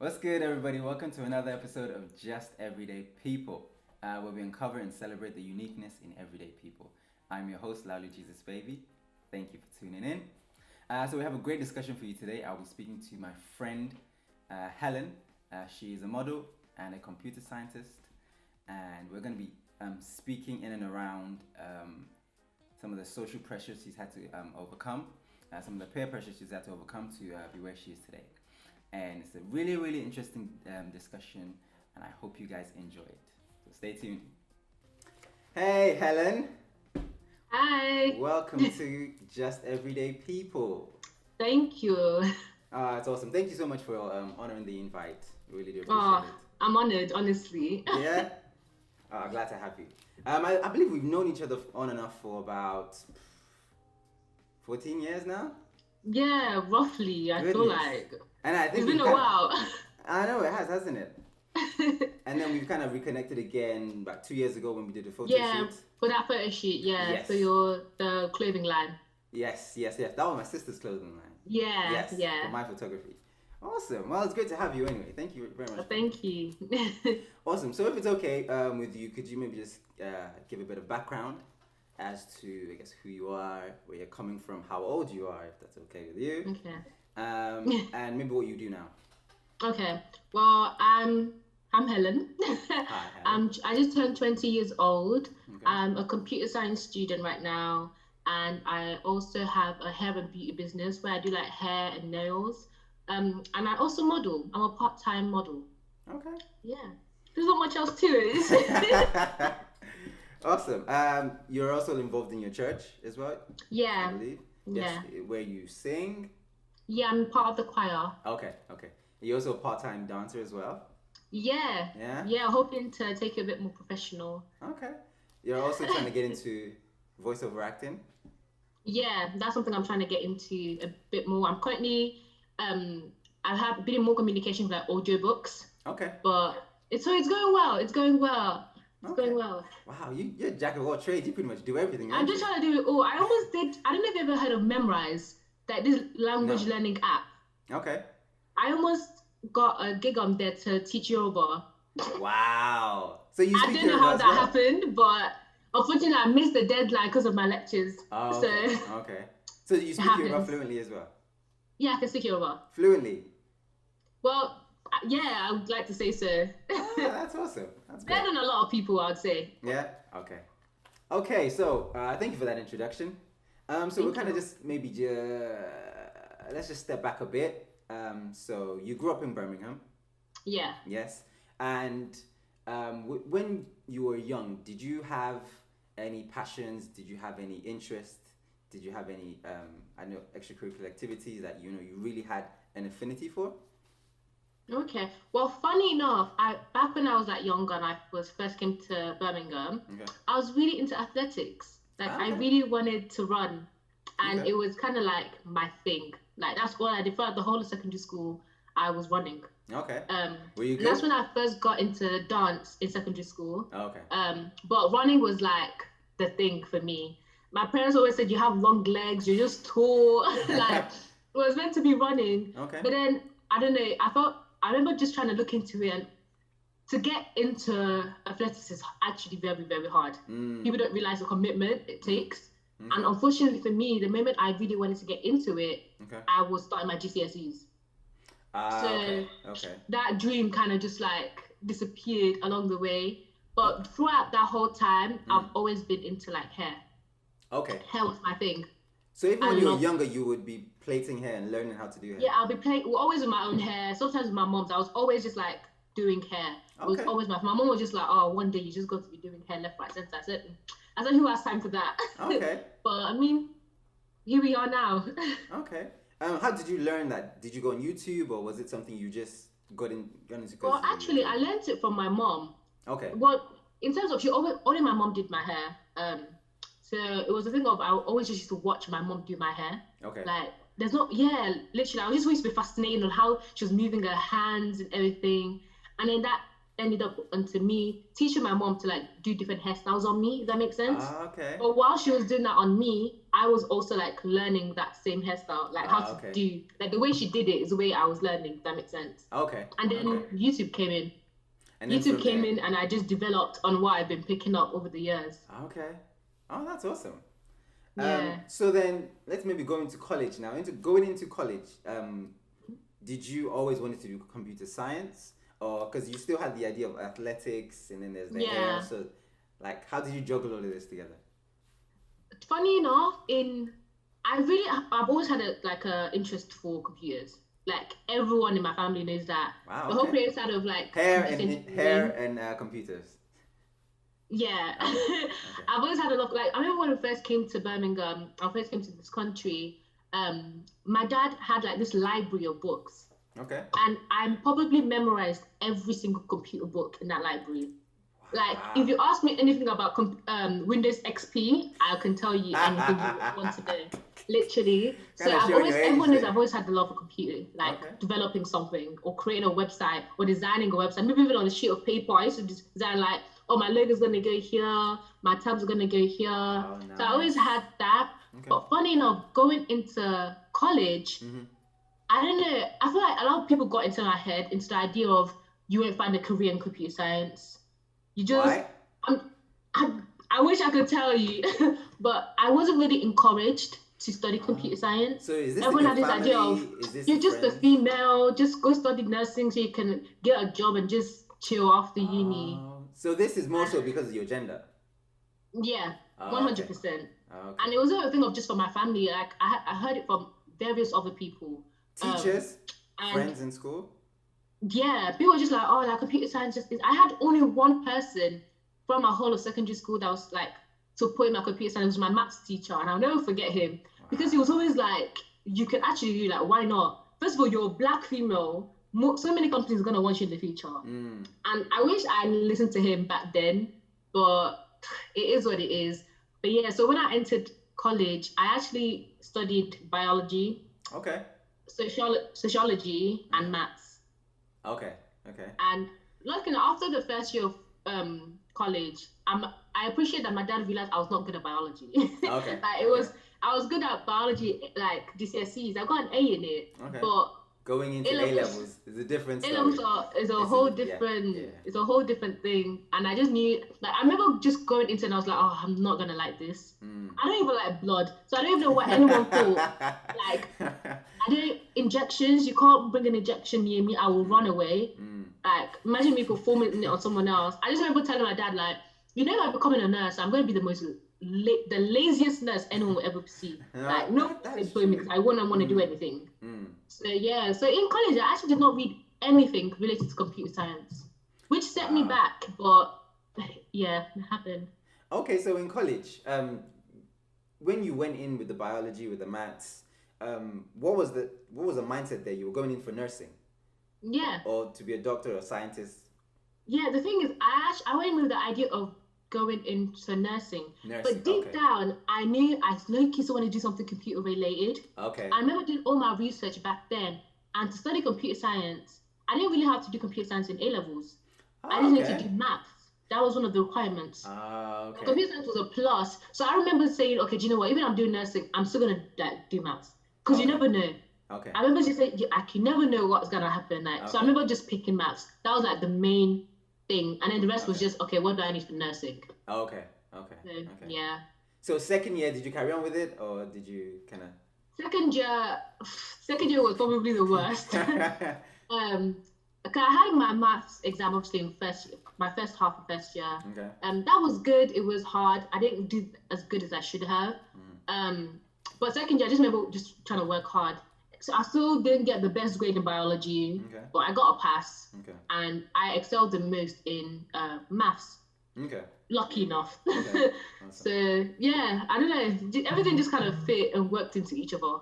What's good, everybody? Welcome to another episode of Just Everyday People, where we uncover and celebrate the uniqueness in everyday people. I'm your host, Laolu, Jesusbaby. Thank you for tuning in. So we have a great discussion for you today. I'll be speaking to my friend, Helen. She is a model and a computer scientist, and we're going to be speaking in and around some of the social pressures she's had to overcome, some of the peer pressures she's had to overcome to be where she is today. And it's a really, really interesting discussion, and I hope you guys enjoy it. So stay tuned. Hey, Helen. Hi. Welcome to Just Everyday People. Thank you. It's awesome. Thank you so much for honoring the invite. Really do Oh, appreciate I'm honored, honestly. it. Yeah? Glad to have you. I believe we've known each other on and off for about 14 years now. Yeah, roughly. I feel Goodness. like And I think it's been we've a while. I know it has, hasn't it? And then we've kind of reconnected again about 2 years ago when we did a photo Yeah, shoot. for that photo shoot. Yeah, Yes. for the clothing line. Yes. That was my sister's clothing line. Yeah, Yes, for yeah. my photography. Awesome. Well, it's great to have you anyway. Thank you very much. Thank you. Awesome. So if it's okay with you, could you maybe just give a bit of background as to, I guess, who you are, where you're coming from, how old you are, if that's okay with you, Okay. and maybe what you do now. Okay. Well, I'm Helen. Hi, Helen. I just turned 20 years old. Okay. I'm a computer science student right now, and I also have a hair and beauty business where I do like hair and nails. And I also model. I'm a part-time model. Okay. Yeah. There's not much else to it. Awesome. You're also involved in your church as well, I Yeah. believe. Yeah. Yes, where you sing. Yeah, I'm part of the choir. Okay. You're also a part-time dancer as well. Yeah. Yeah. Yeah, hoping to take it a bit more professional. Okay. You're also trying to get into voiceover acting. Yeah, that's something I'm trying to get into a bit more. I'm currently I have been in more communication with like audiobooks, Okay. but it's going well. It's going well. It's Okay. going well. Wow, you're a jack of all trades. You pretty much do everything. I'm Aren't just you? trying to do it all. I almost did. I don't know if you've ever heard of Memrise, like this language No. learning app. Okay. I almost got a gig on there to teach Yoruba. Wow. So you I speak don't know Yoruba how as that well? happened, but unfortunately, I missed the deadline because of my lectures. Oh, So okay. Okay. So you it speak Yoruba happens. fluently as well? Yeah, I can speak Yoruba. Fluently. Well, yeah, I would like to say so. That's awesome. That's great. Better than a lot of people, I would say. Yeah. Okay. Okay. So thank you for that introduction. So we'll Thank kind of you. just maybe let's just step back a bit. So you grew up in Birmingham, Yeah. yes, and when you were young, did you have any passions? Did you have any interest? Did you have any I know extracurricular activities that you really had an affinity for? Okay. Well, funny enough, I back when I was like younger and I was first came to Birmingham, Okay. I was really into athletics. Like I Okay. really wanted to run, and Okay. it was kind of like my thing. Like that's what I did throughout the whole of secondary school. I was running. Okay. Um, Were you and that's good? when I first got into dance in secondary school. Okay. But running was like the thing for me. My parents always said you have long legs, you're just tall. Like it was meant to be running. Okay. But then I don't know. I remember just trying to look into it, and to get into athletics is actually very, very hard. Mm. People don't realize the commitment it takes. Okay. And unfortunately for me, the moment I really wanted to get into it, Okay. I was starting my GCSEs. So Okay. Okay. that dream kind of just like disappeared along the way. But throughout that whole time, I've always been into like hair. Okay. Hair was my thing. So even I when you were love, younger, you would be plaiting hair and learning how to do hair. yeah, I'll be playing, well, always with my own hair. Sometimes with my mom's, I was always just like doing hair. It was Okay. always my mom was just like, oh, one day you just got to be doing hair left, right, center. I said, who has time for that? Okay. But I mean, here we are now. Okay. How did you learn that? Did you go on YouTube or was it something you just got into because Well, you actually, I enjoyed? learned it from my mom. Okay. Well, in terms of she always only my mom did my hair. So it was a thing of I always just used to watch my mom do my hair. Okay. Like there's not literally I was just always be fascinated on how she was moving her hands and everything. And then that ended up onto me teaching my mom to like do different hairstyles on me. If that makes sense. Ah, okay. But while she was doing that on me, I was also like learning that same hairstyle, like how Ah, to okay. do like the way she did it is the way I was learning. If that makes sense. Okay. And then Okay. YouTube came in. And then YouTube from came there. in, and I just developed on what I've been picking up over the years. Okay. Oh, that's awesome. Yeah. So then let's maybe go into college now. Into going into college, did you always wanted to do computer science, or because you still had the idea of athletics, and then there's the hair? Yeah. So, like, how did you juggle all of this together? Funny enough, I've always had a interest for computers. Like everyone in my family knows that. Wow. The whole Okay. creative side of like Hair computer and hair engineering. and computers. Yeah. Okay. Okay. I've always had a lot, like I remember when I first came to Birmingham, I first came to this country, my dad had like this library of books. Okay. And I probably memorized every single computer book in that library. Like, if Wow. you ask me anything about Windows XP, I can tell you anything you want to know. Literally. So Kind of showing your age everyone knows there. I've always had the love for computing, like Okay. developing something or creating a website or designing a website. Maybe even on a sheet of paper, I used to design like, oh, my logo's gonna go here, my tabs are gonna go here. Oh, So I always nice. had that. Okay. But funny enough, going into college, Mm-hmm. I don't know. I feel like a lot of people got into my head into the idea of you won't find a career in computer science. You just, Why? I'm, I, I wish I could tell you, but I wasn't really encouraged to study computer science. So is this in Everyone your had this idea of family? Is this you're just a friends? female, just go study nursing so you can get a job and just chill after uni. So this is more so because of your gender. Yeah, Oh, okay. 100%. Okay. And it wasn't a thing of just for my family. Like I heard it from various other people. Teachers, And friends in school. yeah, people were just like, oh, like computer science just is. I had only one person from my whole of secondary school that was like supporting my computer science, was my maths teacher, and I'll never forget him because he was always like, you can actually do like, why not? First of all, you're a black female. So many companies are gonna want you in the future, Mm. and I wish I listened to him back then, but it is what it is. But yeah, so when I entered college, I actually studied biology, Okay. sociology, and maths. Okay. Okay. And looking after the first year of college, I appreciate that my dad realized I was not good at biology. Okay. Like it was, I was good at biology, like GCSEs. I got an A in it, Okay. but Going into A levels is a different A story. levels is a whole different, it's a whole different thing. And I just knew, like, I remember just going into it and I was like, oh, I'm not gonna like this. I don't even like blood, so I don't even know what anyone thought. Like, I don't injections. You can't bring an injection near me. I will run away. Like, imagine me performing it on someone else. I just remember telling my dad, like, you know, like becoming a nurse, I'm going to be the most the laziest nurse anyone will ever see. Like, no employment. I wouldn't want to do anything. So yeah, so in college, I actually did not read anything related to computer science, which set me back. But yeah, it happened. Okay, so in college, when you went in with the biology, with the maths, what was the mindset there? You were going in for nursing, Yeah. or to be a doctor or scientist? Yeah, the thing is, I went with the idea of going into nursing. But deep okay. down, I knew I low-key want to do something computer related. Okay. I remember doing all my research back then, and to study computer science, I didn't really have to do computer science in A levels. I just needed to do maths. That was one of the requirements. Okay. Computer science was a plus. So I remember saying, okay, do you know what? Even I'm doing nursing, I'm still gonna like do maths because you never know. Okay. I remember just saying, like, you never know what's gonna happen. Like, so I remember just picking maths. That was like the main thing, and then the rest was just, okay, what do I need for nursing? Okay. So, yeah. So second year, did you carry on with it, or did you kind of? Second year was probably the worst. Okay, I had my maths exam obviously in my first half of first year. Okay. That was good. It was hard. I didn't do as good as I should have. But second year, I just remember just trying to work hard. So I still didn't get the best grade in biology, but I got a pass. And I excelled the most in maths. Lucky enough. Awesome. So yeah, I don't know. Everything just kind of fit and worked into each other.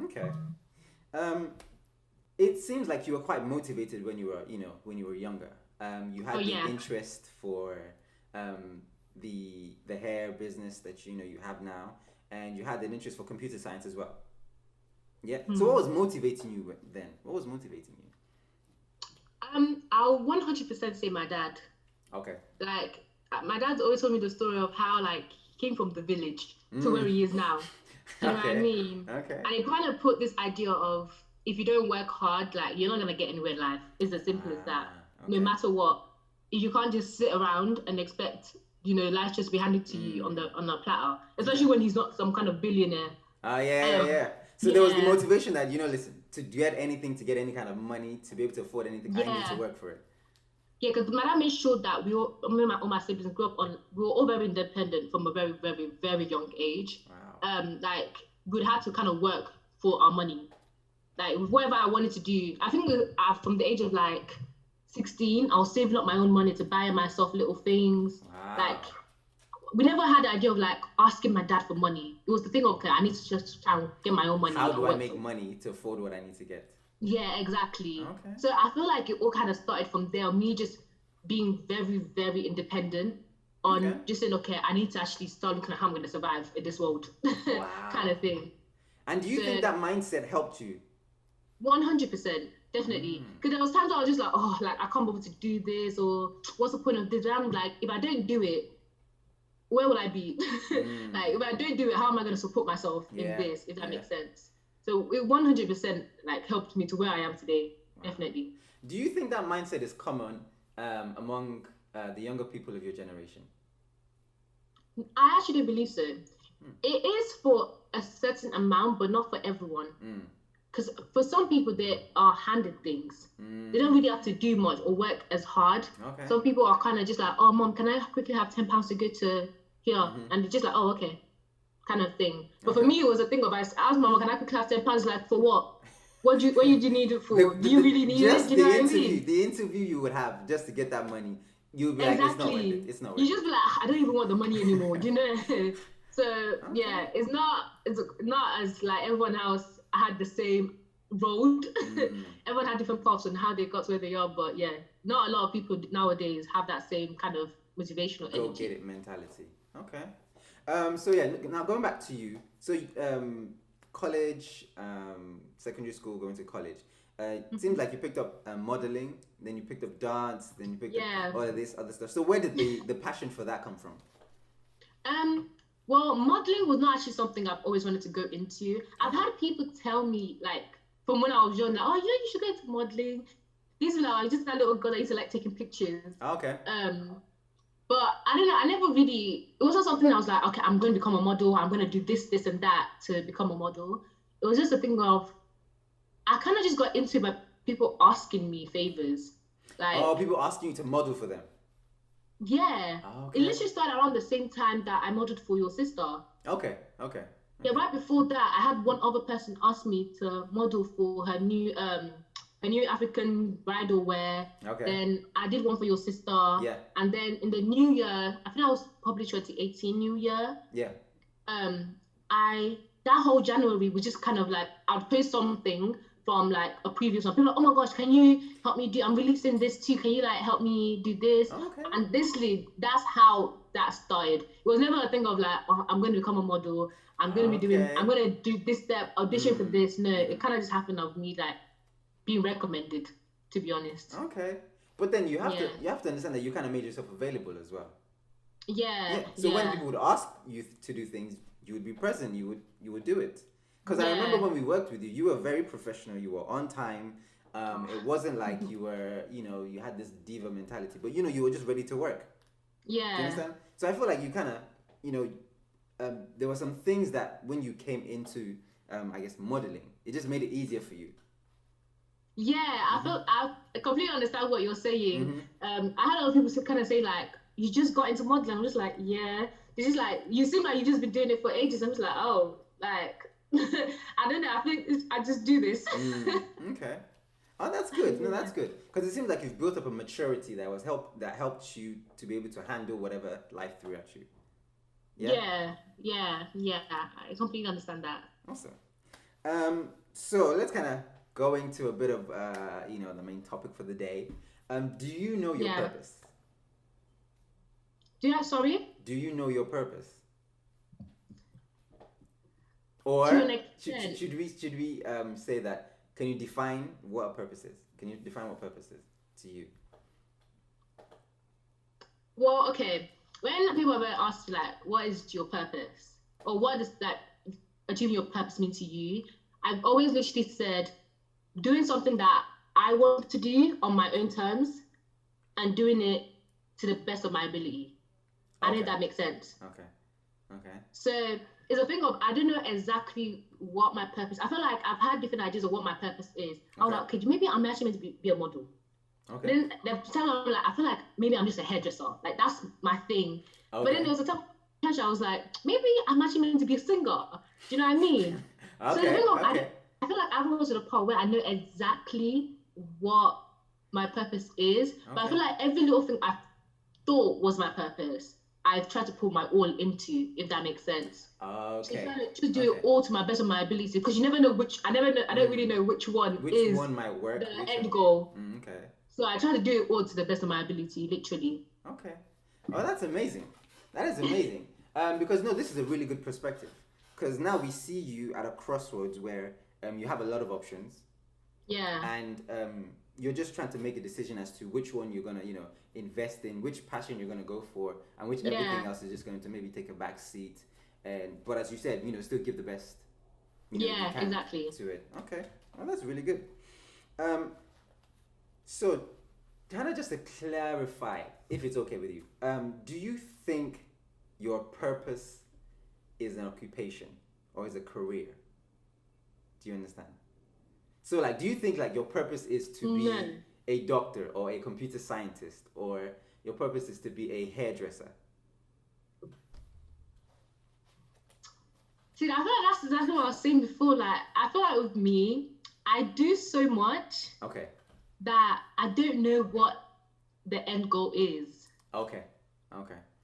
Okay. It seems like you were quite motivated when you were younger. You had the interest for the hair business that you have now, and you had an interest for computer science as well. Yeah. So what was motivating you then? What was motivating you? I'll 100% say my dad. Okay. Like, my dad's always told me the story of how, like, he came from the village to where he is now. You know what I mean? Okay. And it kind of put this idea of, if you don't work hard, like, you're not gonna get anywhere in life. It's as simple as that. Okay. No matter what, you can't just sit around and expect, life just be handed to you on the platter. Especially when he's not some kind of billionaire. Yeah. So there was the motivation that, listen, to get anything, to get any kind of money, to be able to afford anything, I need to work for it. Yeah, because my dad made sure that we all, me and all my siblings grew up we were all very independent from a very, very, very young age. Wow. Like, we'd have to kind of work for our money. Like, whatever I wanted to do, I think from the age of like 16, I was saving up my own money to buy myself little things. Wow. Like, we never had the idea of like asking my dad for money. It was the thing of, okay, I need to just try and get my own money. How do I make money to afford what I need to get? Yeah, exactly. Okay. So I feel like it all kind of started from there, me just being very, very independent on just saying, okay, I need to actually start looking at how I'm going to survive in this world. Wow. Kind of thing. And do you think that mindset helped you? 100%, definitely. Because there was times I was just like, oh, like, I can't be able to do this, or what's the point of this? And I'm like, if I don't do it, where will I be? Like, if I don't do it, how am I going to support myself in this, if that makes sense? So it 100% like helped me to where I am today, definitely. Do you think that mindset is common among the younger people of your generation? I actually believe so. It is for a certain amount, but not for everyone. Because for some people, they are handed things. They don't really have to do much or work as hard. Okay. Some people are kind of just like, oh, Mom, can I quickly have £10 to go to here? And they're just like, oh, okay, kind of thing. But for me, it was a thing of, I asked Mama, can I quickly have £10? Like, for what? What do you need it for? Do you really need it? Do you know what I mean? The interview you would have just to get that money, you'd be like, it's not worth it. It's not worth it. You just be like, I don't even want the money anymore. Do you know? So yeah, it's not as like everyone else had the same road. Everyone had different paths on how they got to where they are. But yeah, not a lot of people nowadays have that same kind of motivational energy. Go get it mentality. Okay. So yeah, now going back to you. So college, secondary school, going to college. It seems like you picked up modeling, then you picked up dance, then you picked up all of this other stuff. So where did the passion for that come from? Well, modeling was not actually something I've always wanted to go into. I've had people tell me, like, from when I was young, like, oh, you should go into modeling. These were like, just that little girl that used to like taking pictures. Okay. But I don't know, I never really, it wasn't something I was like, okay, I'm going to become a model, I'm going to do this, this, and that to become a model. It was just a thing of, I kind of just got into it by people asking me favors. Like, people asking you to model for them? Yeah. Okay. It literally started around the same time that I modeled for your sister. Okay. Yeah, right before that, I had one other person ask me to model for her new African bridal wear. Okay. Then I did one for your sister. Yeah. And then in the new year, I think that was probably 2018 New Year. Yeah. That whole January was just kind of like, I'd post something from like a previous one. People are like, oh my gosh, can you help me I'm releasing this too. Can you like help me do this? Okay. And that's how that started. It was never a thing of like, oh, I'm going to become a model. I'm going to do this step, audition for this. No, it kind of just happened of me like being recommended, to be honest. Okay. But then you have to understand that you kind of made yourself available as well. Yeah. So when people would ask you to do things, you would be present. You would do it. Because I remember when we worked with you, you were very professional. You were on time. It wasn't like you were, you had this diva mentality, but you were just ready to work. Yeah. Do you understand? So I feel like you kind of, there were some things that when you came into, I guess, modeling, it just made it easier for you. Yeah, I completely understand what you're saying. I had a lot of people kind of say like, you just got into modeling. I'm just like, yeah. It's just like, you seem like you've just been doing it for ages. I'm just like, oh, like, I don't know. I think I just do this. Okay. Oh, that's good. No, that's good. Because it seems like you've built up a maturity that helped you to be able to handle whatever life threw at you. Yeah. I completely understand that. Awesome. So let's kind of go into a bit of the main topic for the day. Do you know your purpose? Sorry? Do you know your purpose? Or should we say that? Can you define what a purpose is? Can you define what purpose is? to you? Well, okay. When people ever ask like, what is your purpose? Or what does like achieving your purpose mean to you? I've always literally said doing something that I want to do on my own terms and doing it to the best of my ability. I know that makes sense. Okay. So it's a thing of I don't know exactly what my purpose. I feel like I've had different ideas of what my purpose is. I was like, okay, maybe I'm actually meant to be a model. Okay. Then the time I'm like, I feel like maybe I'm just a hairdresser. Like that's my thing. Okay. But then there was a time I was like, maybe I'm actually meant to be a singer. Do you know what I mean? So the thing of I feel like I've got to the part where I know exactly what my purpose is. But I feel like every little thing I thought was my purpose, I've tried to put my all into, if that makes sense. Okay. So I just do it all to my best of my ability, because you never know which. I don't really know which one might work. The end goal. Okay. So I try to do it all to the best of my ability, literally. Okay. Oh, that's amazing. That is amazing. Because no, this is a really good perspective. Because now we see you at a crossroads where you have a lot of options. Yeah. And you're just trying to make a decision as to which one you're gonna, invest in, which passion you're gonna go for, and which everything else is just going to maybe take a back seat. But as you said, still give the best. Exactly. To it. Okay. Well, that's really good. So, kind of just to clarify, if it's okay with you, do you think your purpose is an occupation or is a career? Do you understand? So, like, do you think like your purpose is to be a doctor or a computer scientist, or your purpose is to be a hairdresser? See, I feel like that's exactly what I was saying before. Like, I feel like with me, I do so much. Okay. That I don't know what the end goal is. Okay.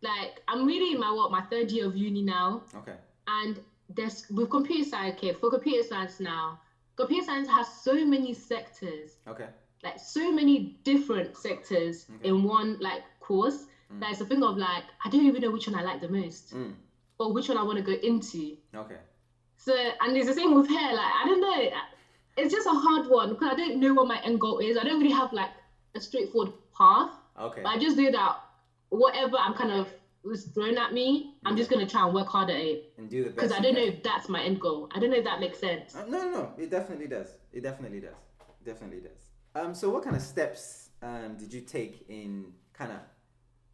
Like, I'm really in my third year of uni now. Okay. And there's with computer science. Okay, for computer science now, computer science has so many sectors. Okay. Like so many different sectors in one like course. That it's a thing of like I don't even know which one I like the most, or which one I want to go into. Okay. So and it's the same with hair. Like I don't know. It's just a hard one because I don't know what my end goal is. I don't really have like a straightforward path. Okay. But I just do that. Whatever I'm kind of was thrown at me, I'm just gonna try and work hard at it. And do the best. Because I don't know if that's my end goal. I don't know if that makes sense. No. It definitely does. So what kind of steps did you take in kind of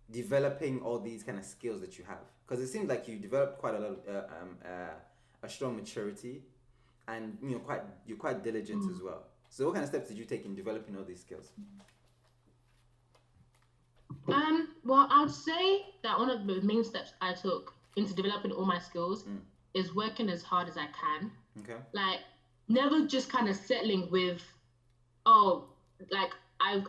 developing all these kind of skills that you have? Because it seems like you developed quite a lot of a strong maturity, and you're quite diligent as well. So what kind of steps did you take in developing all these skills? Well, I'd say that one of the main steps I took into developing all my skills is working as hard as I can. Okay. Like never just kind of settling with, like I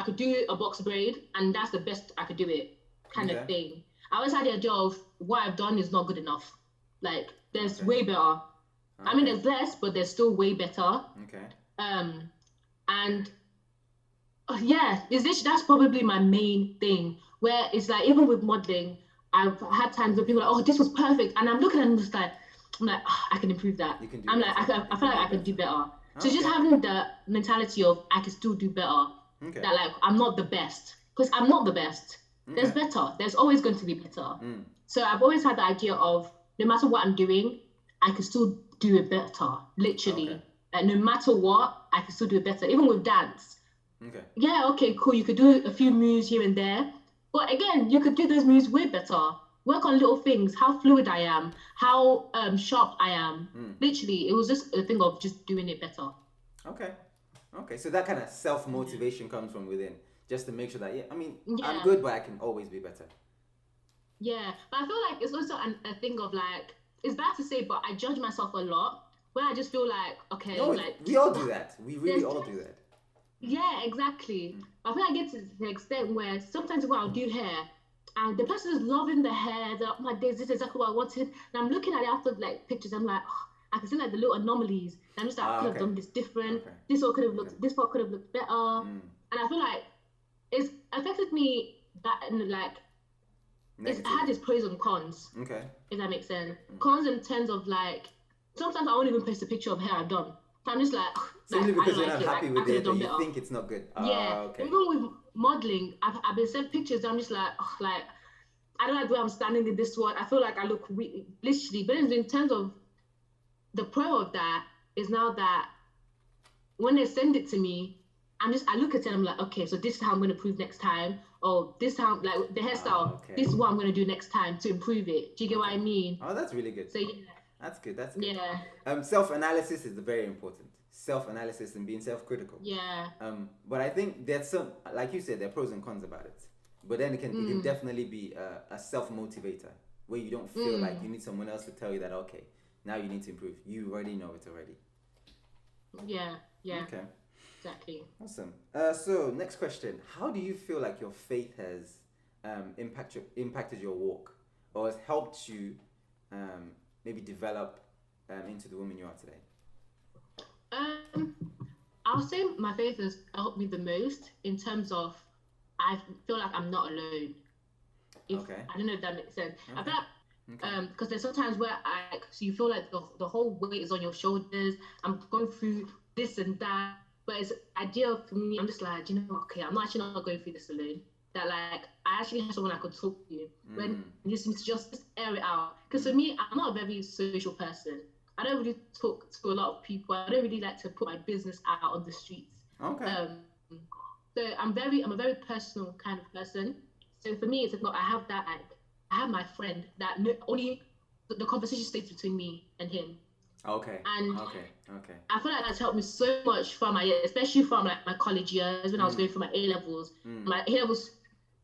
could do a box braid and that's the best I could do it kind of thing. I always had the idea of what I've done is not good enough. Like there's way better. I mean, there's less, but there's still way better. Okay. And that's probably my main thing. Where it's like even with modeling, I've had times where people are like, "Oh, this was perfect," and I'm looking at them just like, I'm like, I can improve that. I feel like I can do better. So just having the mentality of I can still do better. Okay. That like I'm not the best because I'm not the best. There's better. There's always going to be better. So I've always had the idea of no matter what I'm doing, I can still do it better. Literally, like no matter what, I can still do it better. Even with dance. Okay. Yeah. Okay. Cool. You could do a few moves here and there, but again, you could do those moves way better. Work on little things, how fluid I am, how sharp I am. Literally, it was just a thing of just doing it better. Okay. So that kind of self-motivation comes from within, just to make sure that, I'm good, but I can always be better. Yeah, but I feel like it's also a thing of like, it's bad to say, but I judge myself a lot, where I just feel like, okay, no, like... We all do that. We really all do that. Yeah, exactly. I feel like I get to the extent where sometimes when I'll do hair, and the person is loving the hair, they're like, oh my days, this is exactly what I wanted. And I'm looking at it after like pictures, I'm like, I can see like the little anomalies. And I'm just like, I could have done this different. This one could have looked, this part could have looked better. And I feel like it's affected me that like, it had its pros and cons. Okay. If that makes sense. Cons in terms of like, sometimes I won't even post a picture of hair I've done. So I'm just like, Simply like, I because don't you're like not it. happy Like, with I could have it, or done you better. think it's not good. Yeah. Okay. Even with modeling, I've been sent pictures. I'm just like, like, I don't like the way I'm standing in this one. I feel like I look weak, literally. But in terms of the pro of that is now that when they send it to me, I look at it and I'm like, okay, so this is how I'm going to improve next time. Or this time, like the hairstyle, Okay. this is what I'm going to do next time to improve it. Do you get what I mean? Oh, that's really good. So yeah. That's good. That's good. Yeah. Self-analysis is very important. Self-analysis and being self-critical. Yeah. But I think there's some, like you said, there are pros and cons about it. But then it can definitely be a self-motivator where you don't feel like you need someone else to tell you that, okay, now you need to improve. You already know it already. Yeah. Yeah. Okay. Exactly. Awesome. So next question: how do you feel like your faith has impacted your walk, or has helped you maybe develop into the woman you are today? I'll say my faith has helped me the most in terms of I feel like I'm not alone. I don't know if that makes sense. I feel like because there's sometimes where so you feel like the whole weight is on your shoulders. I'm going through this and that, but it's ideal for me. I'm just like, you know, okay, I'm actually not going through this alone. That like I actually have someone I could talk to when you just air it out. Because for me, I'm not a very social person. I don't really talk to a lot of people. I don't really like to put my business out on the streets. Okay. So I'm a very personal kind of person. So for me, it's not. I have that. I have my friend that only the conversation stays between me and him. Okay. And okay. I feel like that's helped me so much from especially from like my college years when I was going through my A levels. My A levels,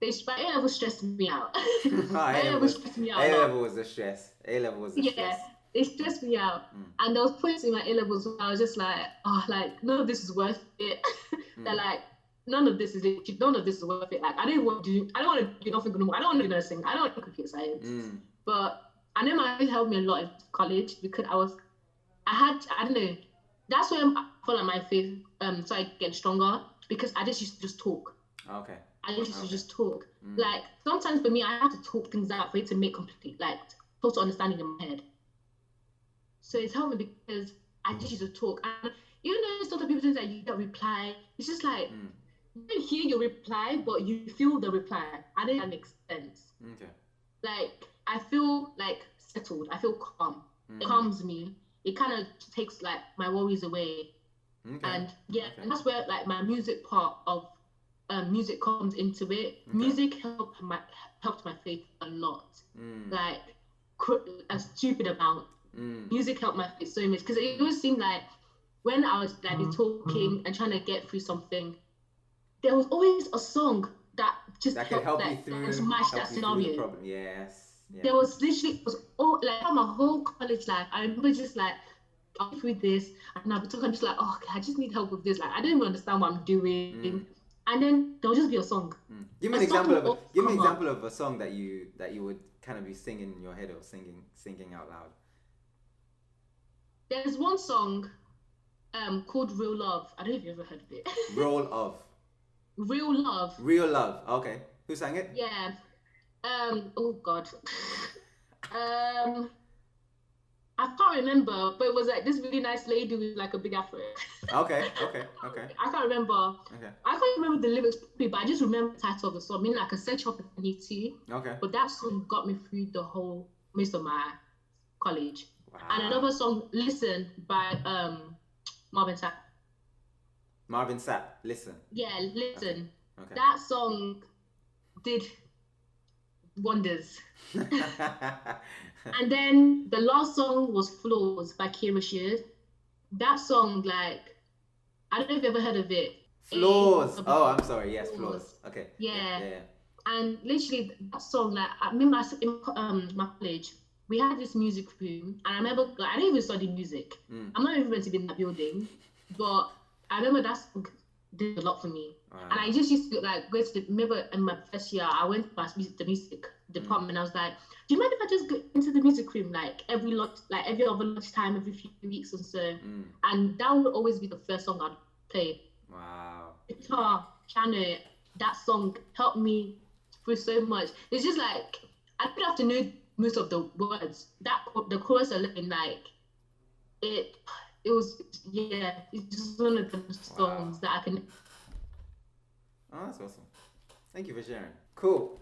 my A levels stressed me out. My A levels stressed me out. A level was a stress. A level was a stress. It stressed me out. And there was points in my A levels where I was just like, oh, like none of this is worth it. That like none of this is worth it. Like I don't want to do nothing good. I don't want to do nursing. I don't want to do computer science. But I know my faith helped me a lot in college because I don't know. That's where I feel like my faith started getting stronger because I just used to just talk. Okay. I used to just talk. Like sometimes for me, I have to talk things out for it to make complete total understanding in my head. So it's helped me because I just used to talk. And even though some people say that you don't reply, it's just like you don't hear your reply, but you feel the reply. I think that makes sense. Okay. Like I feel like settled. I feel calm. It calms me. It kind of takes like my worries away. And and that's where like my music part of music comes into it. Music helped my faith a lot. Like a stupid amount. Music helped my faith so much because it always seemed like when I was like talking and trying to get through something, there was always a song that could help you through, smash that scenario. Yes. Yeah. There was literally like my whole college life. I remember just like I'll through this and I'll be talking just like, oh, okay, I just need help with this. Like I don't even understand what I'm doing. And then there'll just be a song. Give me an example of a song that you would kind of be singing in your head or singing out loud. There's one song called Real Love. I don't know if you've ever heard of it. Real Love. Real Love. Okay. Who sang it? Yeah. Oh God. I can't remember, but it was like this really nice lady with like a big afro. Okay. I can't remember. Okay. I can't remember the lyrics properly, but I just remember the title of the song. I mean, I can search up if I need to. Okay. But that song got me through most of my college. Wow. And another song, Listen, by Marvin Sapp. Marvin Sapp, Listen. Yeah, Listen. Okay. That song did wonders. And then the last song was Flaws by Kira Sheard. That song, like, I don't know if you've ever heard of it. Flaws. I'm sorry. Yes, Flaws. Okay. Yeah. And literally that song, like, I remember in my college, we had this music room, and I remember, like, I didn't even study music. I'm not even meant to be in that building, but I remember that song did a lot for me. Wow. And I just used to like go to remember in my first year, I went to the music department. I was like, do you mind if I just go into the music room like every other lunchtime, every few weeks or so? And that would always be the first song I'd play. Wow. Guitar, piano, that song helped me through so much. It's just like I didn't have to know most of the words. The chorus alone, like it it was, yeah, it's just one of the songs that I can. Oh, that's awesome. Thank you for sharing. Cool.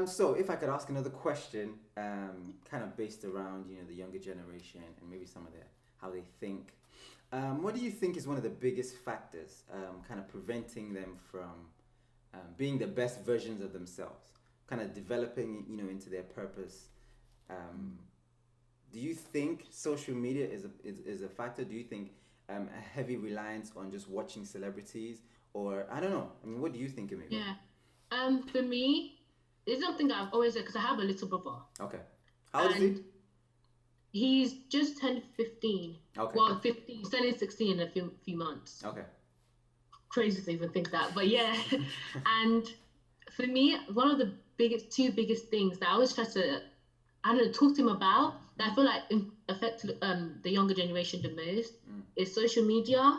So if I could ask another question, kind of based around, the younger generation and maybe some of how they think. What do you think is one of the biggest factors, kind of preventing them from being the best versions of themselves, kind of developing, into their purpose? Do you think social media is a factor? Do you think a heavy reliance on just watching celebrities, or I don't know? I mean, what do you think it may be? Yeah. For me, it's something that I've always said because I have a little brother. Okay. How old is he? He's just turned 15. Okay. Well, 15. He's turning 16 in a few months. Okay. Crazy to even think that, but yeah. And for me, one of the two biggest things that I always try to, talk to him about that I feel like affect the younger generation the most is social media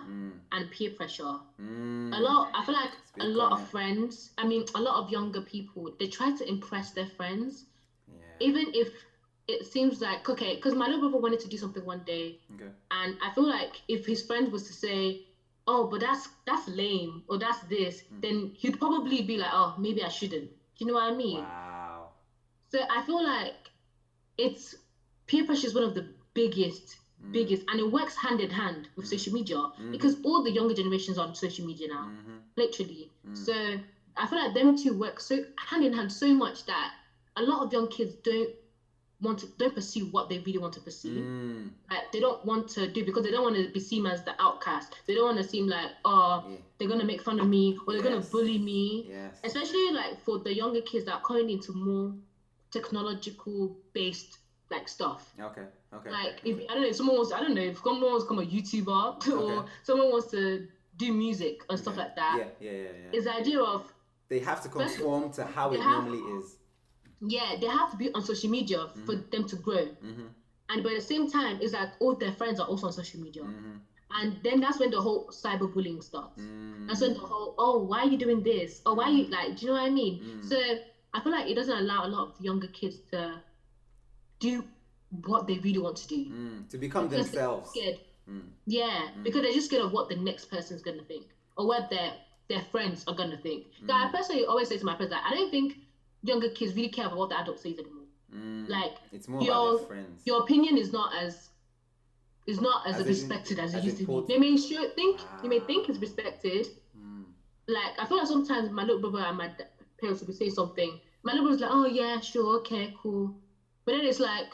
and peer pressure. I feel like a lot of friends, a lot of younger people, they try to impress their friends, even if it seems like, okay, because my little brother wanted to do something one day, and I feel like if his friend was to say, oh, but that's lame, or that's this, then he'd probably be like, oh, maybe I shouldn't. Do you know what I mean? Wow. So I feel like peer pressure is one of the biggest, and it works hand in hand with social media because all the younger generations are on social media now, literally. So I feel like them two work so hand in hand so much that a lot of young kids don't pursue what they really want to pursue. Like they don't want to do because they don't want to be seen as the outcast. They don't want to seem like, they're gonna make fun of me or they're gonna bully me. Yes. Especially like for the younger kids that are coming into more technological based like stuff. Okay. Like if if someone wants to become a YouTuber or someone wants to do music and stuff like that. Yeah. It's the idea of they have to conform to how it normally is. Yeah, they have to be on social media for them to grow. And but at the same time, it's like all their friends are also on social media. And then that's when the whole cyberbullying starts. That's when the whole, why are you doing this? Or why are you like, do you know what I mean? So I feel like it doesn't allow a lot of younger kids to do what they really want to do. To become themselves. Scared. Yeah, because they're just scared of what the next person's going to think or what their friends are going to think. So I personally always say to my friends that I don't think younger kids really care about what the adult says anymore. Like it's more about their friends. Your opinion is not as respected as it used to be. They may think it's respected. Like I feel like sometimes my little brother and my parents would say something. My little brother's like, oh yeah, sure, okay, cool. But then it's like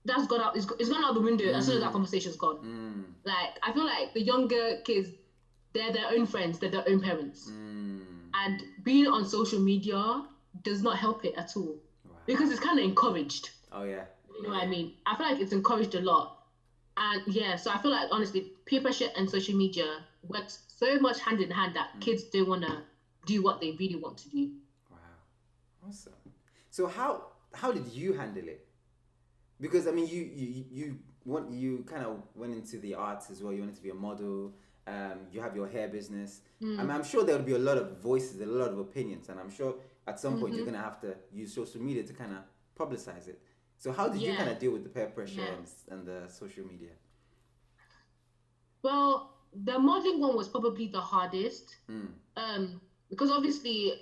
that's gone out. It's gone out the window as soon as that conversation's gone. Like I feel like the younger kids, they're their own friends, they're their own parents, and being on social media does not help it at all because it's kind of encouraged. Oh yeah. You know what I mean? I feel like it's encouraged a lot. And yeah, so I feel like honestly, peer pressure and social media works so much hand in hand that kids don't want to do what they really want to do. Wow, awesome. So how did you handle it? Because I mean, you kind of went into the arts as well. You wanted to be a model. You have your hair business. I mean, I'm sure there would be a lot of voices, a lot of opinions, and I'm sure at some point you're gonna have to use social media to kind of publicize it. So how did you kind of deal with the peer pressure and the social media? Well, the modeling one was probably the hardest. Because obviously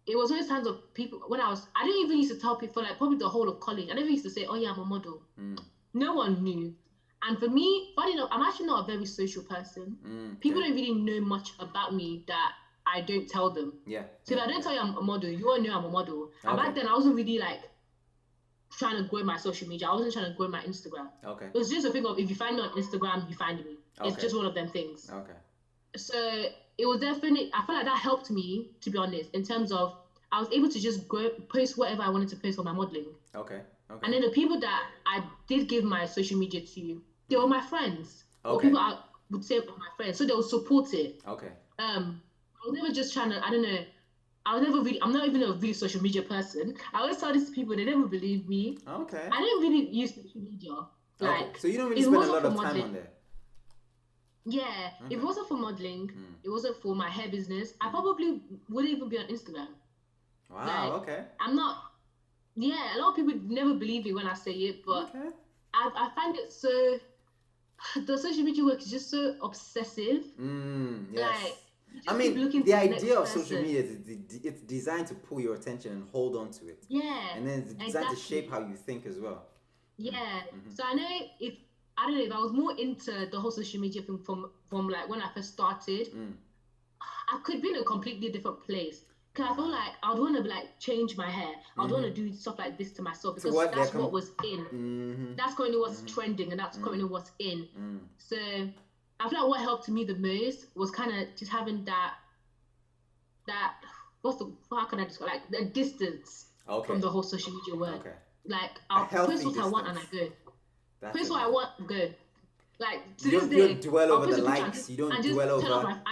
it was always times of people I didn't even used to tell people like probably the whole of college. I never used to say, oh yeah, I'm a model. No one knew. And for me, funny enough, I'm actually not a very social person. People don't really know much about me that I don't tell them. Yeah. So if I don't tell you I'm a model, you won't know I'm a model. And back then I wasn't really like trying to grow my social media. I wasn't trying to grow my Instagram. Okay. It was just a thing of if you find me on Instagram, you find me. It's just one of them things. Okay. So it was definitely, I feel like that helped me, to be honest, in terms of I was able to just post whatever I wanted to post on my modeling. Okay. And then the people that I did give my social media to, they were my friends. Or people I would say were my friends. So they would support it. Okay. I was never just trying to, I don't know, I'm not even a really social media person. I always tell these people, they never believe me. Okay. I didn't really use social media. Like, so you don't really spend a lot of time on there? Yeah. If it wasn't for modeling, it wasn't for my hair business, I probably wouldn't even be on Instagram. Wow, okay. I'm not, a lot of people never believe me when I say it, but I find it so, the social media work is just so obsessive. Yes. Like, you just keep looking the for the idea of next social person. media is it's designed to pull your attention and hold on to it. Yeah, And then it's designed to shape how you think as well. yeah. So I know if I don't know if I was more into the whole social media thing from like when I first started, I could be in a completely different place. Because I feel like I'd want to like change my hair. I'd want to do stuff like this to myself because that's what was in. That's currently what's trending and that's currently what's in. So I feel like what helped me the most was kind of just having that how can I describe, like the distance from the whole social media world. Like I'll post what I want and I go. Post what I want, go. Like to this day, you don't dwell over the likes. You don't dwell over.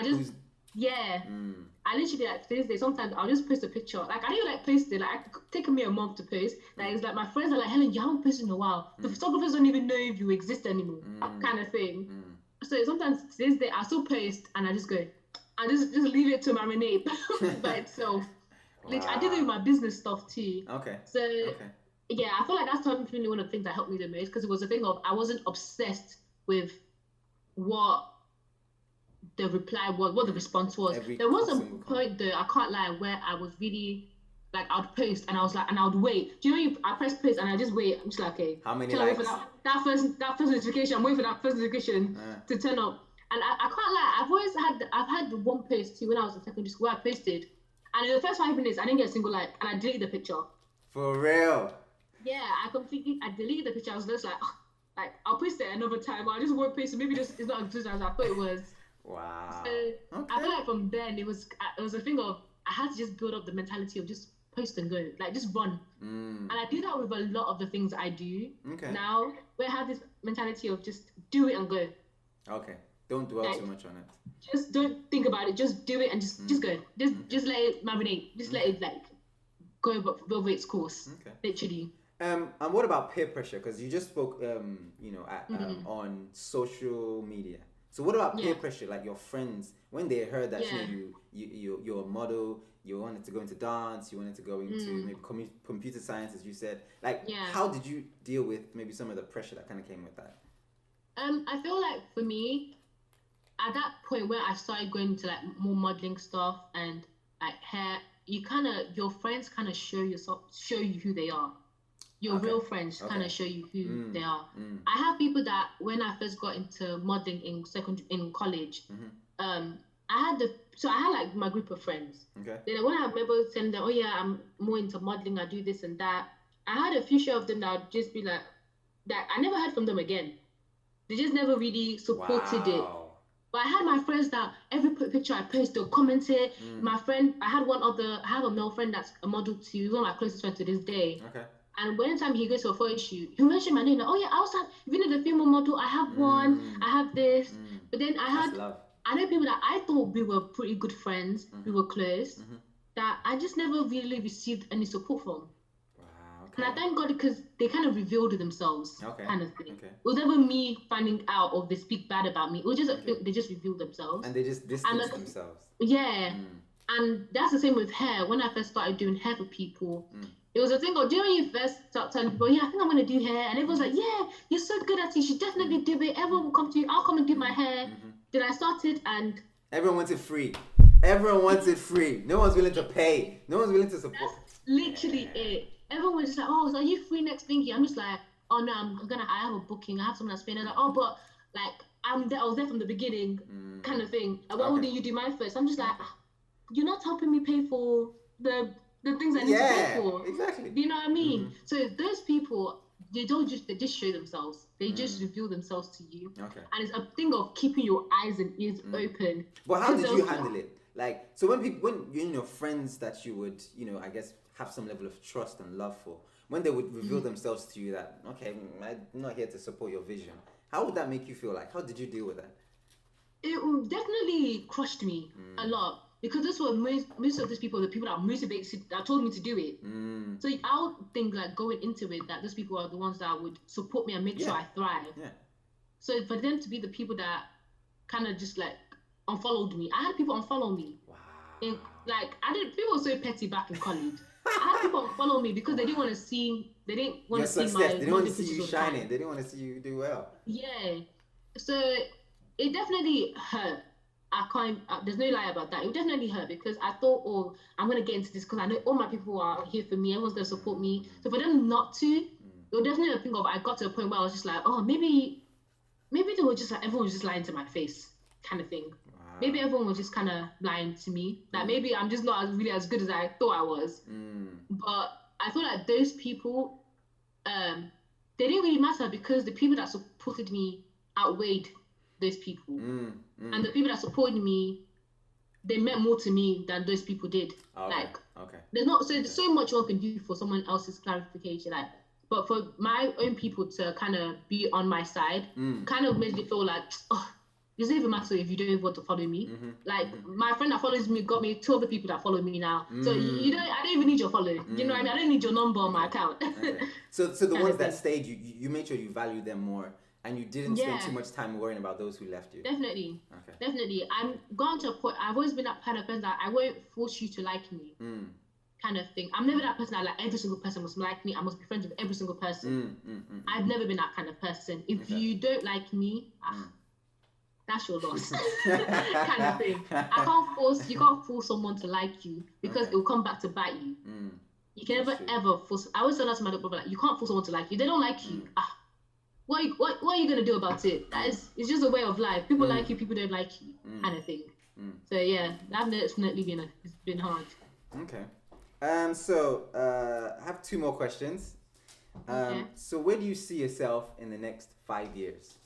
I literally like to this day. Sometimes I'll just post a picture. Like I don't even like post it. Like it could take me a month to post. Like it's like my friends are like, Helen, you haven't posted in a while. The photographers don't even know if you exist anymore. Kind of thing. So sometimes to this day I still post and I just go. I just leave it to marinate by itself. Wow. I did it with my business stuff too. So yeah, I feel like that's definitely one of the things that helped me the most because it was a thing of I wasn't obsessed with what the reply was, what the response was. There was a point though, I can't lie, where I was really like I'd post and I was like, and I would wait. Do you know I press post and I just wait? I'm just like, okay, how many likes? That first notification. I'm waiting for that first notification to turn up. And I can't lie, I've had one post too when I was in secondary school where I posted, and in the first 5 minutes I didn't get a single like, and I deleted the picture. For real? Yeah, I deleted the picture. I was just like, I'll post it another time. I just won't post it. Maybe just it's not as good as I thought it was. Wow. So I feel like from then it was a thing of I had to just build up the mentality of just post and go, like just run. And I do that with a lot of the things I do now, where I have this mentality of just do it and go. Don't dwell too much on it. Just don't think about it. Just do it and just go. Just let it marinate. Just let it like go over its course. Literally. And what about peer pressure? Because you just spoke, on social media. So what about peer pressure? Like your friends, when they heard that you're a model, you wanted to go into dance, you wanted to go into maybe computer science, as you said. Like, how did you deal with maybe some of the pressure that kind of came with that? I feel like for me, at that point where I started going to like more modeling stuff and like hair, your friends kind of show you who they are. Your real friends kind of show you who they are. I have people that when I first got into modeling in college, I had like my group of friends. Then when I remember telling them, oh yeah, I'm more into modeling, I do this and that. I had a few of them that would just be like, that I never heard from them again. They just never really supported it. But I had my friends that every picture I post, they'll comment it. My friend, I have a male friend that's a model too. He's one of my closest friends to this day. And one time he goes to a photo shoot, he mentioned my name. Like, oh yeah, outside, if you need a female model, I have one. I have this. But then I know people that I thought we were pretty good friends, we were close, that I just never really received any support from. And I thank God because they kind of revealed themselves, kind of thing. It was never me finding out or they speak bad about me. It was just they just revealed themselves. And they just distanced themselves. Yeah. And that's the same with hair. When I first started doing hair for people, it was a thing of, do you know when you first start telling people, yeah, I think I'm going to do hair? And everyone's like, yeah, you're so good at it. You should definitely do it. Everyone will come to you. I'll come and do my hair. Then I started and... Everyone wants it free. Everyone wants it free. No one's willing to pay. No one's willing to support. That's literally it. Everyone was just like, oh, so are you free next thingy? I'm just like, oh no, I have a booking. I have someone that's paying. They're like, oh, but like, I was there from the beginning kind of thing. Why wouldn't you do mine first? I'm just like, you're not helping me pay for the things I need to pay for. Exactly. Do you know what I mean? So those people, they just show themselves. They just reveal themselves to you. And it's a thing of keeping your eyes and ears open. But how did you handle it? Like, so when you friends that you would, I guess have some level of trust and love for, when they would reveal themselves to you that, okay, I'm not here to support your vision, how would that make you feel? Like, how did you deal with that? It definitely crushed me a lot. Because those were most of these people, the people that told me to do it. So I would think like going into it that those people are the ones that would support me and make sure I thrive. So for them to be the people that kind of just like unfollowed me, I had people unfollow me. And like people were so petty back in college. I had people unfollow me because they didn't want to see my. They didn't want to see you shining. They didn't want to see you do well. Yeah. So it definitely hurt. I can't. There's no lie about that. It definitely hurt because I thought, oh, I'm gonna get into this because I know all my people are here for me. Everyone's gonna support me. So for them not to, it was definitely a thing of. I got to a point where I was just like, oh, maybe they were just like everyone was just lying to my face, kind of thing. Wow. Maybe everyone was just kind of lying to me. Like maybe I'm just not really as good as I thought I was. But I feel like those people, they didn't really matter because the people that supported me outweighed those people. And the people that supported me, they meant more to me than those people did. There's so much one can do for someone else's clarification. Like, but for my own people to kind of be on my side, kind of made me feel like, oh, it doesn't even matter if you don't want to follow me. My friend that follows me got me 2 other people that follow me now. So I don't even need your follow. You know what I mean? I don't need your number on my account. So the ones that stayed, you made sure you value them more. And you didn't spend too much time worrying about those who left you. Definitely. Okay. Definitely. I'm going to a point. I've always been that kind of person that I won't force you to like me. Kind of thing. I'm never that person that like every single person must like me. I must be friends with every single person. I've never been that kind of person. If you don't like me, that's your loss. Kind of thing. You can't force someone to like you because it will come back to bite you. You can never ever force. I always tell that to my brother, like, you can't force someone to like you. They don't like you. What are you gonna do about it? It's just a way of life. People like you, people don't like you, kind of thing. So yeah, that's definitely it's been hard. Okay. So I have 2 more questions. Okay. So where do you see yourself in the next 5 years?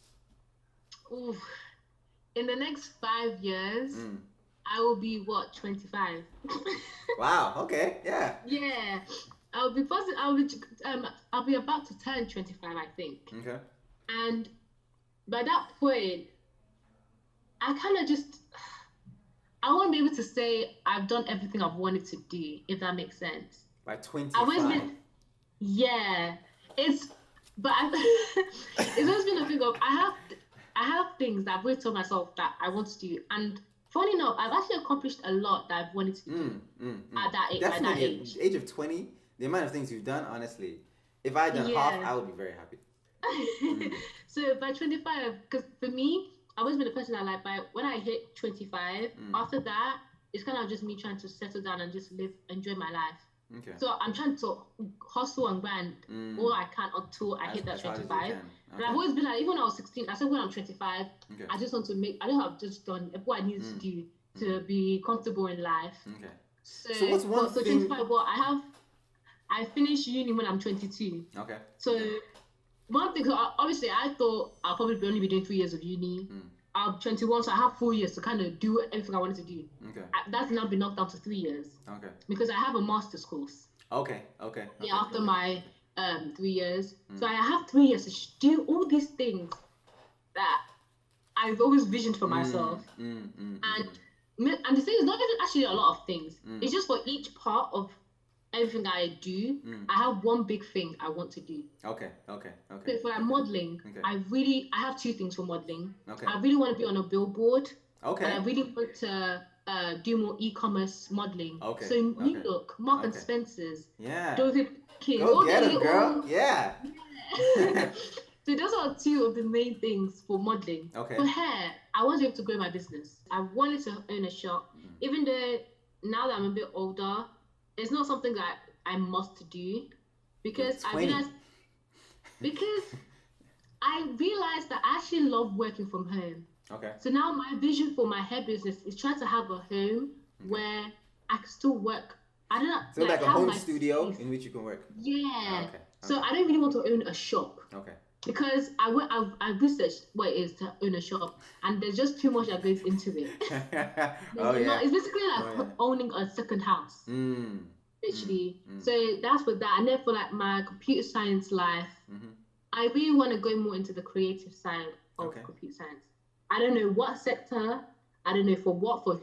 Ooh, in the next 5 years, I will be 25. Wow. Okay. Yeah. Yeah. I'll be about to turn 25, I think. Okay. And by that point, I kind of I won't be able to say I've done everything I've wanted to do, if that makes sense. By 25. Yeah. It's always been a thing of I have things that I've always told myself that I want to do, and funny enough, I've actually accomplished a lot that I've wanted to do at that age. Definitely, at the age of 20. The amount of things you've done, honestly, if I had done half, I would be very happy. So by 25, because for me, I've always been a person that like when I hit 25, after that, it's kind of just me trying to settle down and just enjoy my life. Okay. So I'm trying to hustle and grind all I can until I hit that 25. Okay. And I've always been like, even when I was 16, I said when I'm 25, I just want to I don't have just done what I needed to do to be comfortable in life. Okay. So what's one thing? 25, I finished uni when I'm 22. Okay. So one thing, obviously, I thought I'll probably only be doing 3 years of uni. I'm 21, so I have 4 years to kind of do everything I wanted to do. Okay. That's now been knocked down to 3 years. Okay. Because I have a master's course. Okay. Yeah, after my 3 years. So I have 3 years to do all these things that I've always visioned for myself. And the thing is, not even actually a lot of things. It's just for each part of everything I do, I have one big thing I want to do. Okay. So for like modeling, I have 2 things for modeling. Okay. I really want to be on a billboard. Okay. And I really want to do more e-commerce modeling. Okay. So New Look, Mark and Spencer's. Yeah. Dorothy King. Go get it, girl. Yeah. So those are 2 of the main things for modeling. Okay. For hair, I want to be able to grow my business. I wanted to own a shop, even though now that I'm a bit older, it's not something that I must do because I realized that I actually love working from home. Okay. So now my vision for my hair business is trying to have a home where I can still work. I don't know. So like a home studio in which you can work. Yeah. Okay. So I don't really want to own a shop. Okay. Because I researched what it is to own a shop, and there's just too much that goes into it. It's basically like owning a second house, literally. So that's what that. And then for like my computer science life, I really want to go more into the creative side of computer science. I don't know what sector, I don't know for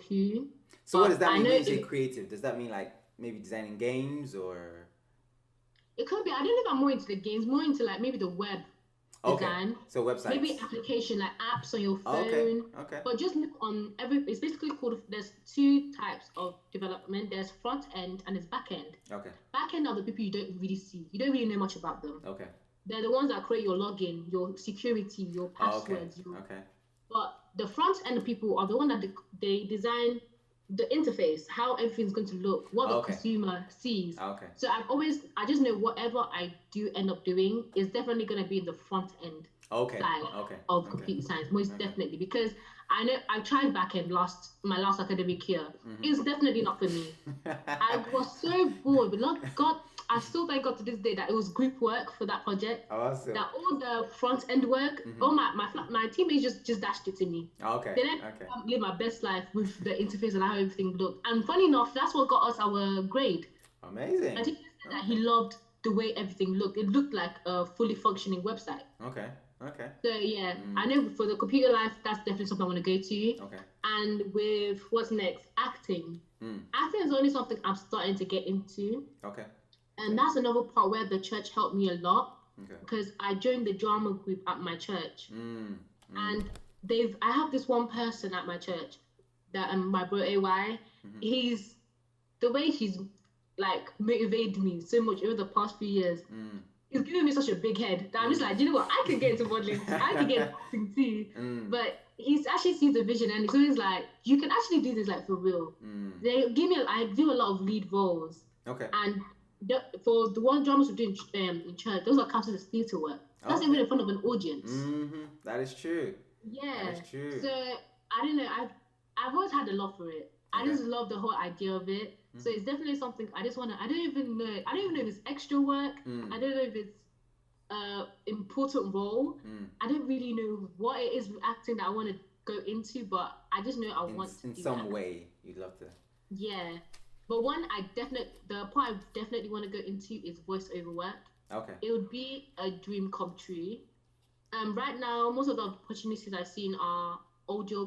who. So what does that mean when you say creative? Does that mean like maybe designing games or? It could be. I don't know if I'm more into the games, more into like maybe the web. Design. So websites. Maybe application like apps on your phone. Okay. But just look on it's basically called, there's 2 types of development. There's front end and there's back end. Okay. Back end are the people you don't really see. You don't really know much about them. Okay. They're the ones that create your login, your security, your passwords. Okay. But the front end people are the one that they design the interface, how everything's going to look, what the consumer sees. So I just know whatever I do end up doing is definitely going to be in the front end side of computer science, most definitely, because I know I tried back end my last academic year. It's definitely not for me. I was so bored, but God, I still thank God to this day that it was group work for that project. Awesome. That all the front end work, all my teammates just dashed it to me. They let me live my best life with the interface and how everything looked. And funny enough, that's what got us our grade. Amazing. I think he said that he loved the way everything looked. It looked like a fully functioning website. Okay. So yeah, I know for the computer life, that's definitely something I want to go to. And with what's next, acting. Acting is only something I'm starting to get into. And that's another part where the church helped me a lot, because I joined the drama group at my church, and I have this one person at my church that my bro AY. He's the way he's like motivated me so much over the past few years. He's giving me such a big head that I'm just like, you know what, I could get into modeling, I could get acting too. But he's actually sees the vision, and he's always like, you can actually do this like for real. I do a lot of lead roles. And for the one dramas we do in church, those are counted as theatre work. So that's even in front of an audience. That is true. Yeah. That is true. So I don't know. I've always had a love for it. I just love the whole idea of it. So it's definitely something I just want to. I don't even know if it's extra work. I don't know if it's important role. I don't really know what it is with acting that I want to go into, but I just know I want to. In some way, you'd love to. Yeah. But the part I definitely want to go into is voiceover work. It would be a dream come true. Right now, most of the opportunities I've seen are audio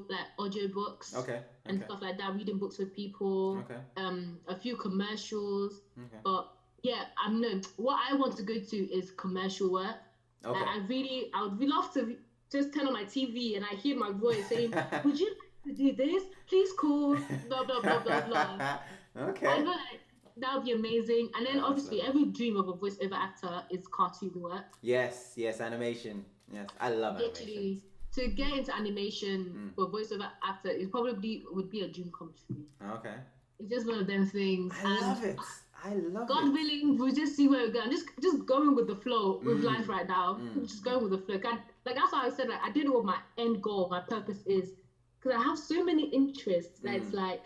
books and stuff like that, reading books with people, a few commercials. But yeah, what I want to go to is commercial work. Like, I would love to just turn on my TV and I hear my voice saying, would you like to do this? Please call, blah, blah, blah, blah, blah. I feel like that would be amazing. And then obviously every dream of a voiceover actor is cartoon work. Yes, animation. Yes, I love animation. To get into animation for voiceover actor, it probably would be a dream come true. It's just one of them things. I love it. God willing, we'll just see where we go. I'm just going with the flow with life right now. Just going with the flow. Like that's why I said, like, I didn't know what my end goal, my purpose is, because I have so many interests that it's like,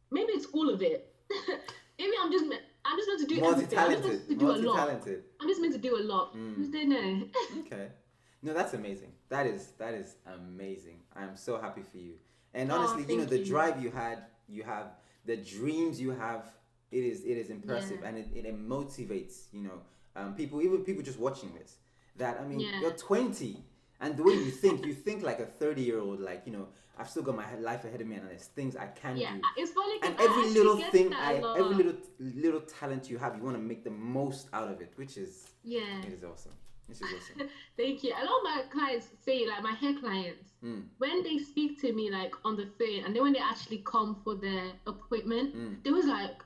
maybe it's all of it. Maybe I'm just meant to do everything. I'm just meant to do a lot. I'm just meant to do a lot. I just don't know. Okay. No, that's amazing. That is amazing. I'm so happy for you. And honestly, the drive you have, the dreams you have, it is impressive, and it motivates, people just watching this. That, I mean, you're 20, and the way you think like a 30-year-old, like, I've still got my life ahead of me, and there's things I can do. It's funny, and every little thing, every little talent you have, you want to make the most out of it, which is it is awesome. This is awesome. Thank you. A lot of my clients say, like my hair clients, when they speak to me like on the phone, and then when they actually come for their appointment, they was like,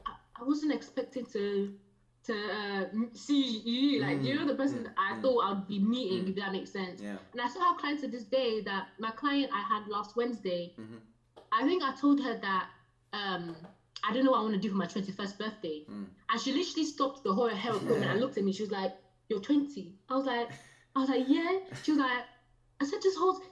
I wasn't expecting to see you, like you're the person I thought I'd be meeting, if that makes sense. And I still have clients to this day. That my client I had last Wednesday, I think I told her that I don't know what I want to do for my 21st birthday, and she literally stopped the whole hair appointment and looked at me. She was like, "You're 20." I was like, "Yeah." She was like, I said,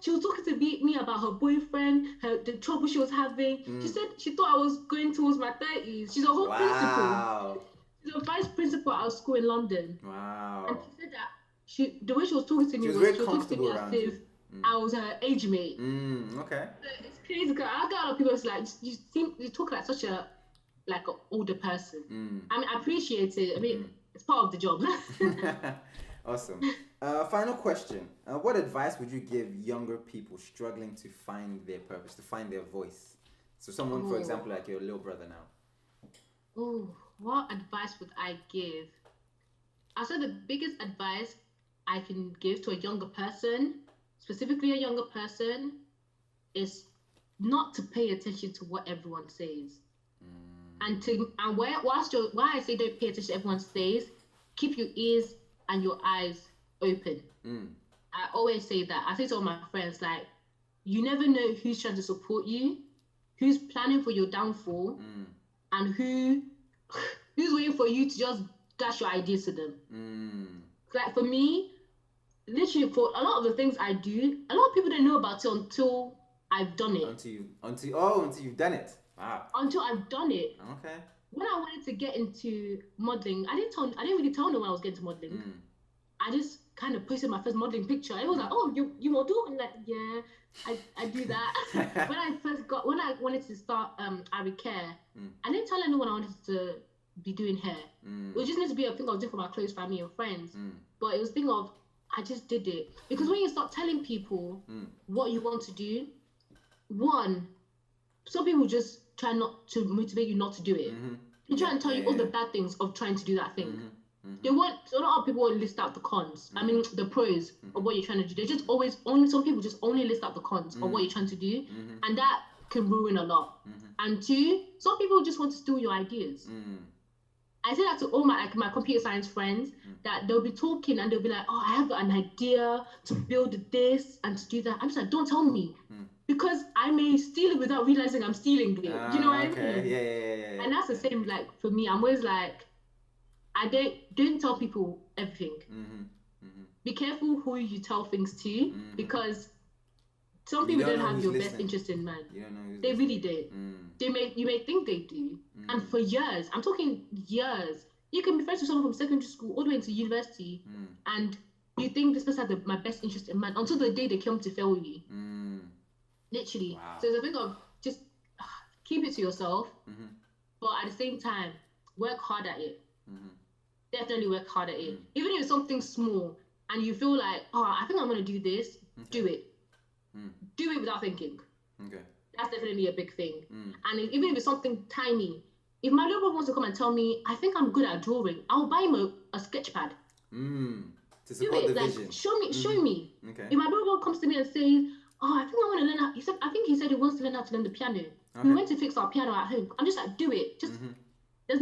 she was talking to me about her boyfriend, the trouble she was having. She said she thought I was going towards my 30s. She's a whole principal. She's a vice principal at a school in London. Wow. And she said that the way she was talking to me she was talking to me as if I was her age mate. Okay. So it's crazy because I got a lot of people who's like, you talk like such an older person. I mean, I appreciate it. I mean, it's part of the job. Awesome. Final question. What advice would you give younger people struggling to find their purpose, to find their voice? So someone, for example, like your little brother now. Oh, what advice would I give? I said the biggest advice I can give to a younger person, specifically a younger person, is not to pay attention to what everyone says. Why I say don't pay attention to what everyone says, keep your ears and your eyes open. I always say that. I say to all my friends, like, you never know who's trying to support you, who's planning for your downfall, and who's waiting for you to just dash your ideas to them. Like for me, literally for a lot of the things I do, a lot of people don't know about it until I've done it. Until you've done it. Wow. Until I've done it. Okay. When I wanted to get into modeling, I didn't really tell no one I was getting to modeling. I just kind of posted my first modeling picture. It was like, oh, you model? And like, yeah, I do that. When I wanted to start Ari Care, I didn't tell anyone I wanted to be doing hair. It was just meant to be a thing I was doing for my close family and friends. But it was a thing of, I just did it. Because when you start telling people what you want to do, one, some people just try not to motivate you not to do it. They try and tell you all the bad things of trying to do that thing. They want, so a lot of people won't list out the cons. I mean, the pros of what you're trying to do. They just some people just only list out the cons of what you're trying to do. And that can ruin a lot. And two, some people just want to steal your ideas. I say that to all my computer science friends, that they'll be talking and they'll be like, oh, I have an idea to build this and to do that. I'm just like, don't tell me. Because I may steal it without realizing I'm stealing it. Do you know what I mean? Yeah. And that's the same, like, for me. I'm always like, I don't tell people everything. Be careful who you tell things to, because some people don't have your best interest in mind. You don't know they really do. You may think they do. And for years, I'm talking years, you can be friends with someone from secondary school all the way into university, and you think this person had my best interest in mind until the day they come to fail you. Literally. Wow. So it's a thing of just keep it to yourself, but at the same time, work hard at it. Definitely work hard at it. Even if it's something small and you feel like, oh, I think I'm going to do this, do it. Do it without thinking. That's definitely a big thing. And even if it's something tiny, if my little brother wants to come and tell me, I think I'm good at drawing, I'll buy him a sketch pad. To support the vision. Show me. Okay. If my brother comes to me and says, oh, I think I want to learn how, he said he wants to learn how to learn the piano. We went to fix our piano at home. I'm just like, do it. Just there's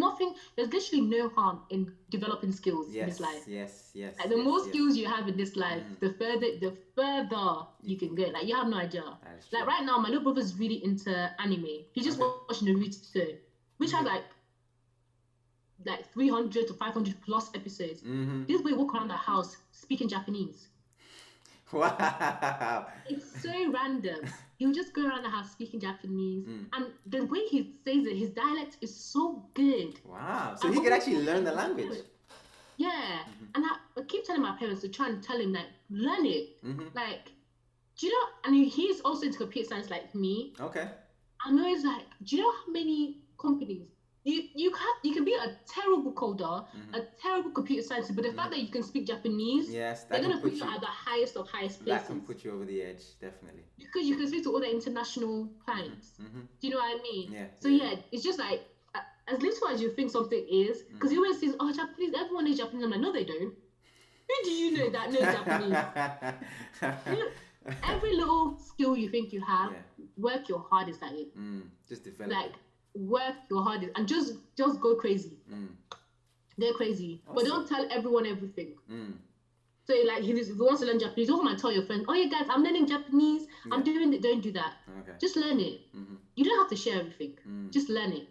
literally no harm in developing skills in this life. Yes. Like the more skills you have in this life, the further you can get. Like you have no idea. Like right now, my little brother's really into anime. He just watched Naruto, which has like 300 to 500 plus episodes. This boy walk around the house speaking Japanese. Wow. It's so random. He'll just go around the house speaking Japanese, and the way he says it, his dialect is so good. Wow. So he could actually learn the language. Yeah. And I keep telling my parents to try and tell him, like, learn it. Like, do you know, and he's also into computer science like me. Okay. I'm always like, do you know how many companies you can be a terrible coder, a terrible computer scientist, but the fact that you can speak Japanese, they're gonna put you at the highest of highest places. That can put you over the edge, definitely. Because you can speak to all the international clients. Do you know what I mean? Yeah. So it's just like as little as you think something is, because he always says, "Oh, Japanese, everyone knows Japanese." I'm like, no, they don't. Who do you know that knows Japanese? Every little skill you think you have, work your hardest at it. Just develop. Like, work your hardest and just go crazy. They're crazy. Awesome. But don't tell everyone everything. So like if you want to learn Japanese, don't come and tell your friends, oh yeah guys, I'm learning Japanese, I'm doing it. Don't do that. Just learn it. You don't have to share everything. Just learn it.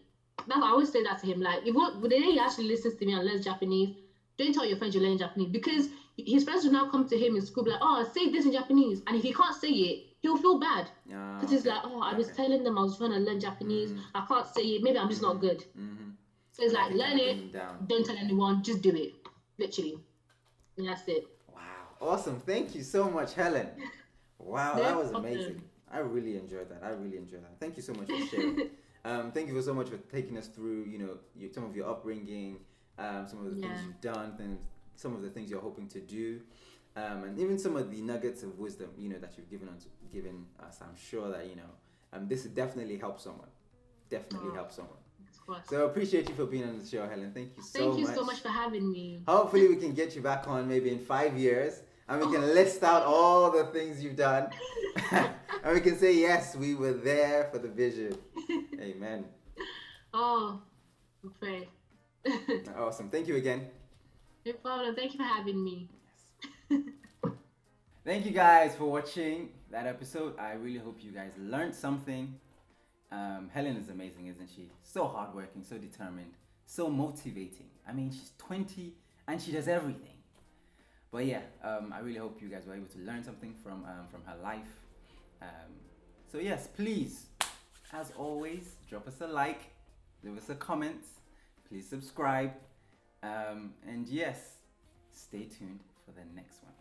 That's, I always say that to him, like if the day he actually listens to me and learns Japanese, don't tell your friends you're learning Japanese, because his friends will now come to him in school like, oh, say this in Japanese, and if he can't say it, he'll feel bad, because he's like, oh, I was telling them I was trying to learn Japanese, I can't say it, maybe I'm just not good. So it's like, learn it, don't tell anyone, just do it, literally, and that's it. Wow, awesome, thank you so much, Helen. Wow, that was amazing. I really enjoyed that. Thank you so much for sharing. Thank you so much for taking us through, some of your upbringing, some of the things you've done, some of the things you're hoping to do. And even some of the nuggets of wisdom, that you've given us. I'm sure that, this definitely helps someone. So I appreciate you for being on the show, Helen. Thank you so much. Thank you so much for having me. Hopefully we can get you back on maybe in 5 years, and we can list out all the things you've done. And we can say, yes, we were there for the vision. Amen. Oh, okay. Awesome. Thank you again. No problem. Thank you for having me. Yes. Thank you guys for watching that episode. I really hope you guys learned something. Helen is amazing, isn't she? So hardworking, so determined, so motivating. I mean, she's 20 and she does everything. But yeah, I really hope you guys were able to learn something from her life. So yes, please, as always, drop us a like, leave us a comment, please subscribe, and yes, stay tuned for the next one.